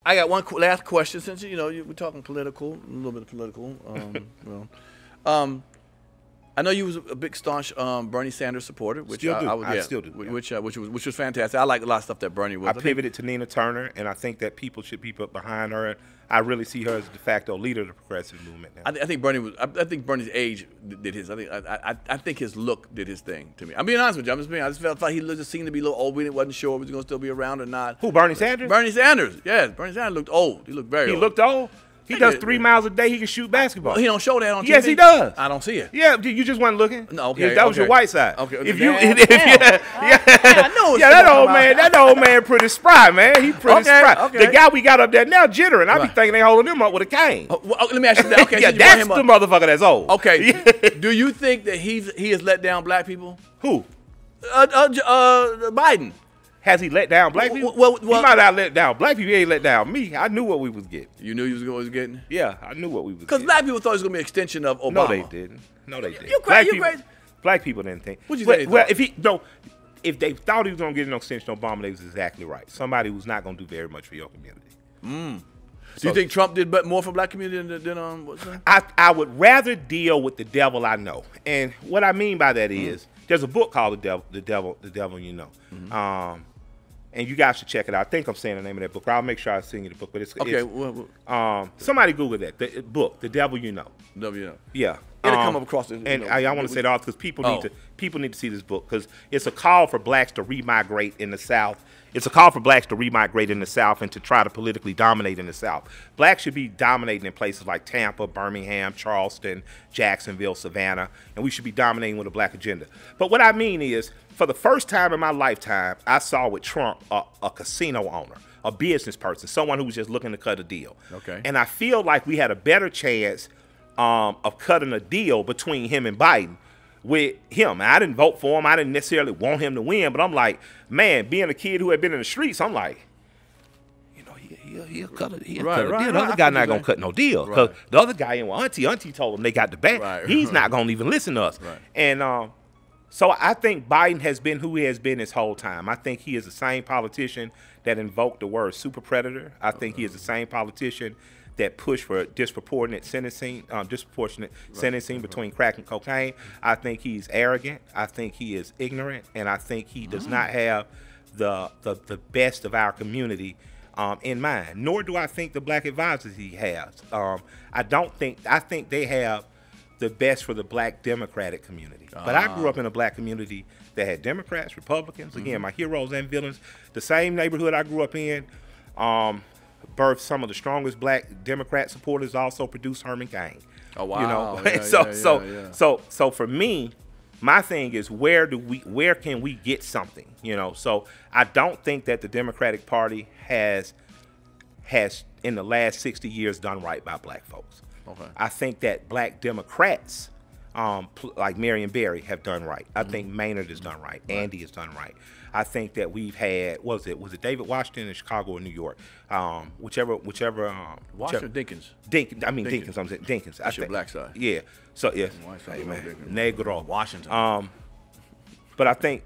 I got one last question since we're talking political, a little bit of political. Well, um, I know you was a big staunch Bernie Sanders supporter, which Still do. I was, I yeah, still do, yeah. which was fantastic. I like a lot of stuff that Bernie was. I pivoted to Nina Turner, and I think that people should be put behind her. I really see her as the de facto leader of the progressive movement now. I think Bernie was. I think Bernie's age did his. I think his look did his thing to me. I'm being honest with you. I just felt like he just seemed to be a little old. We wasn't sure if he was going to still be around or not. Who, Bernie Sanders? Bernie Sanders. Yes, Bernie Sanders looked old. He looked very old. He looked old? He does 3 miles a day. He can shoot basketball. Well, he don't show that on TV. Yes, he does. I don't see it. Yeah, you just wasn't looking. No, okay. That was your white side. Okay. If I know. That old man pretty spry, man. He pretty spry. Okay. The guy we got up there now jittering. I be thinking they holding him up with a cane. Let me ask you that. Okay, yeah, that's the motherfucker that's old. Okay. Do you think that he has let down black people? Who? Biden. Has he let down black people? Well, he might have let down black people. He ain't let down me. I knew what we was getting. You knew you was getting? Yeah, I knew what we was getting. Because black people thought it was going to be an extension of Obama. No, they didn't. You crazy. Black people didn't think. What you say? Well, if they thought he was going to get an extension of Obama, they was exactly right. Somebody who's not going to do very much for your community. Do you think Trump did more for black community than what's that? I would rather deal with the devil I know. And what I mean by that is, there's a book called The Devil You Know. And you guys should check it out. I think I'm saying the name of that book. I'll make sure I send you the book. But it's somebody Google that. The book, The Devil You Know. Devil You Know. Yeah. It'll come up across it. And I want to say that because people need to see this book because it's a call for blacks to remigrate in the South. It's a call for blacks to remigrate in the South and to try to politically dominate in the South. Blacks should be dominating in places like Tampa, Birmingham, Charleston, Jacksonville, Savannah, and we should be dominating with a black agenda. But what I mean is, for the first time in my lifetime, I saw with Trump a casino owner, a business person, someone who was just looking to cut a deal. Okay. And I feel like we had a better chance of cutting a deal between him and Biden with him. I didn't vote for him. I didn't necessarily want him to win, but I'm like, man, being a kid who had been in the streets, I'm like, he'll cut a deal. The other guy not gonna cut no deal because the other guy, Auntie told him they got the bag. He's not gonna even listen to us. And so I think Biden has been who he has been this whole time. I think he is the same politician that invoked the word super predator. I think he is the same politician that pushed for disproportionate sentencing between crack and cocaine. I think he's arrogant. I think he is ignorant, and I think he does not have the best of our community in mind. Nor do I think the black advisors he has. I think they have the best for the black Democratic community. But I grew up in a black community that had Democrats, Republicans. Again, my heroes and villains. The same neighborhood I grew up in. Birthed some of the strongest black Democrat supporters. Also produced Herman Cain. Oh wow! So for me, my thing is where can we get something? So I don't think that the Democratic Party has in the last 60 years done right by black folks. Okay. I think that black Democrats, like Marion Barry, have done right. I think Maynard has done right. Andy has done right. I think that we've had, was it David Washington in Chicago or New York? Whichever. Washington Dinkins. Dinkins. I'm saying Dinkins. That's your black side. Yeah. So yeah. Hey, man. Negro. Washington. But I think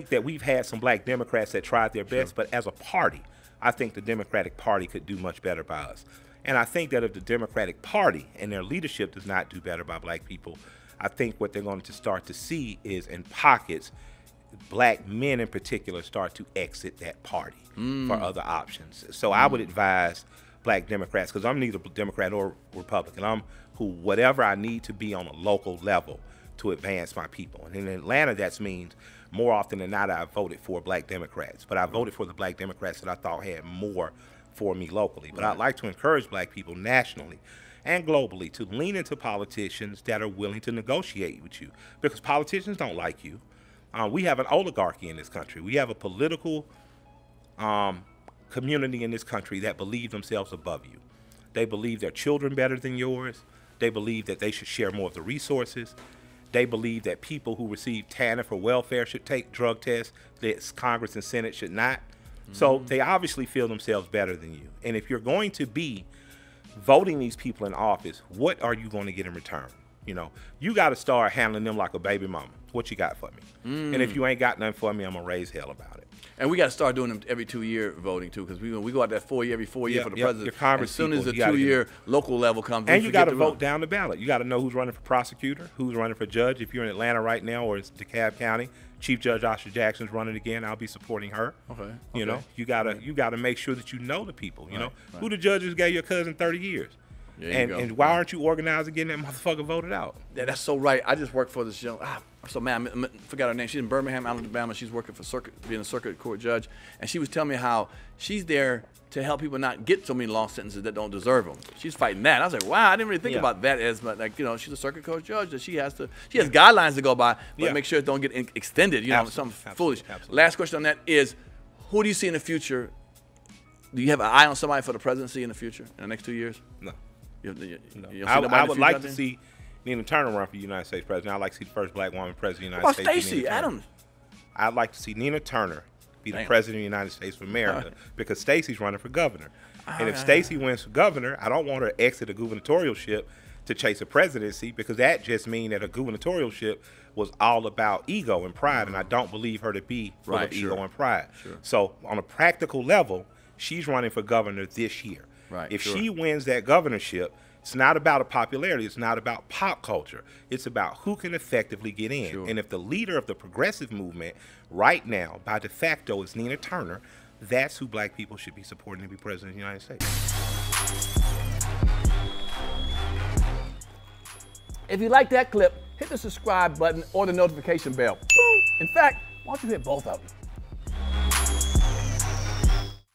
that we've had some black Democrats that tried their best. But as a party, I think the Democratic Party could do much better by us. And I think that if the Democratic Party and their leadership does not do better by black people, I think what they're going to start to see is in pockets, black men in particular start to exit that party for other options. So I would advise black Democrats, because I'm neither Democrat or Republican. I'm whatever I need to be on a local level to advance my people. And in Atlanta, that means more often than not I voted for black Democrats. But I voted for the black Democrats that I thought had more for me locally. But I'd like to encourage black people nationally and globally to lean into politicians that are willing to negotiate with you, because politicians don't like you. We have an oligarchy in this country. We have a political community in this country that believe themselves above you. They believe their children better than yours. They believe that they should share more of the resources. They believe that people who receive TANF or welfare should take drug tests, that Congress and Senate should not. So they obviously feel themselves better than you. And if you're going to be voting these people in office, what are you going to get in return? You got to start handling them like a baby mama. What you got for me? And if you ain't got nothing for me, I'm gonna raise hell about it. And we got to start doing them every 2-year voting too, because we go out that 4 year every 4 year for the president. Your Congress as soon as the people, 2-year local level comes, and you got to vote down the ballot. You got to know who's running for prosecutor, who's running for judge. If you're in Atlanta right now or it's DeKalb County, Chief Judge Asha Jackson's running again. I'll be supporting her. Okay. You know, you gotta make sure that you know the people. You know, who the judges gave your cousin 30 years. And why aren't you organized and getting that motherfucker voted out? Yeah, that's so right. I just worked for this young. I'm so mad. I forgot her name. She's in Birmingham, Alabama. She's working for being a circuit court judge, and she was telling me how she's there to help people not get so many long sentences that don't deserve them. She's fighting that. I was like, wow, I didn't really think about that as much. Like, you know, she's a circuit court judge that she has guidelines to go by, but make sure it don't get extended. You know, something foolish. Absolutely. Last question on that is, who do you see in the future? Do you have an eye on somebody for the presidency in the future in the next 2 years? No. I would like to see Nina Turner run for United States president. I'd like to see the first black woman president of the United States. Stacey Adams. I'd like to see Nina Turner be the president of the United States of America because Stacey's running for governor. And if Stacey wins for governor, I don't want her to exit a gubernatorialship to chase a presidency, because that just means that a gubernatorialship was all about ego and pride, and I don't believe her to be full of ego and pride. So on a practical level, she's running for governor this year. If she wins that governorship, it's not about a popularity. It's not about pop culture. It's about who can effectively get in. And if the leader of the progressive movement right now, by de facto, is Nina Turner, that's who black people should be supporting to be president of the United States. If you like that clip, hit the subscribe button or the notification bell. In fact, why don't you hit both of them?